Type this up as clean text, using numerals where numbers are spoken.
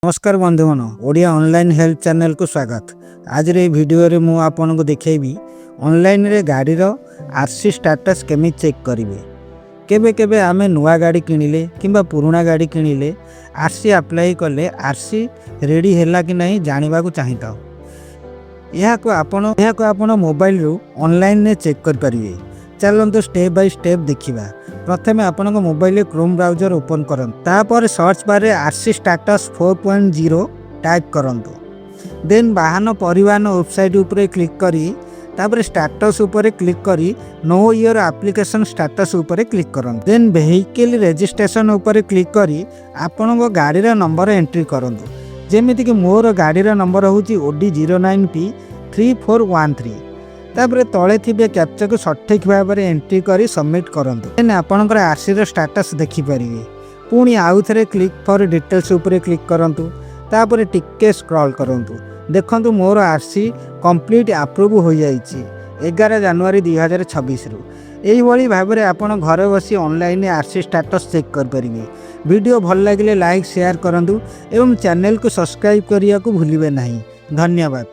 नमस्कार बंधुगण Odia online health channel को स्वागत। आज रे वीडियो रे मु आपन को देखैबी ऑनलाइन रे गाड़ी रो आरसी स्टेटस केमी चेक करिवे। केबे केबे आमे नुआ गाड़ी किनिले किंबा पुराना गाड़ी किनिले आरसी अप्लाई कले आरसी रेडी हैला कि नहीं जानिबा को चाहिता। यहा को आपण मोबाइल रो ऑनलाइन ने चेक कर परिवे। चलंतु स्टेप बाय स्टेप देखिबा। प्रथमे आपण मोबाइल क्रोम ब्राउजर ओपन करन, तापर सर्च बार रे आरसी स्टेटस 4.0 टाइप करंतु। देन वाहन परिवहन वेबसाइट उपरे क्लिक करी तापर स्टेटस उपरे क्लिक करी नो योर एप्लिकेशन स्टेटस उपरे क्लिक करंतु। देन व्हीकल रजिस्ट्रेशन उपरे क्लिक करी आपण गाड़ी रा नंबर एंट्री करंतु। जेमिति कि मोर गाड़ी रा नंबर होची ओडी 09P3413। तापर तले थिबे कैप्चा को सठिक भाव में एंट्री करी सबमिट करंतु। देन आपनकर आरसी रो स्टेटस देखि परिवे। पुणी आउ थरे क्लिक फॉर डिटेल्स उपरे क्लिक करंतु। तापर टिके स्क्रॉल करंतु। देखंतु मोर आरसी कंप्लीट अप्रूव हो जाईची 11 जनवरी 2026 रु। एही भली भाव में आपण घर बसी ऑनलाइन आरसी स्टेटस चेक कर परिवे। वीडियो भल लागिले लाइक शेयर करंतु एवं चैनल को सब्सक्राइब करिया को भूलिबे नहीं। धन्यवाद।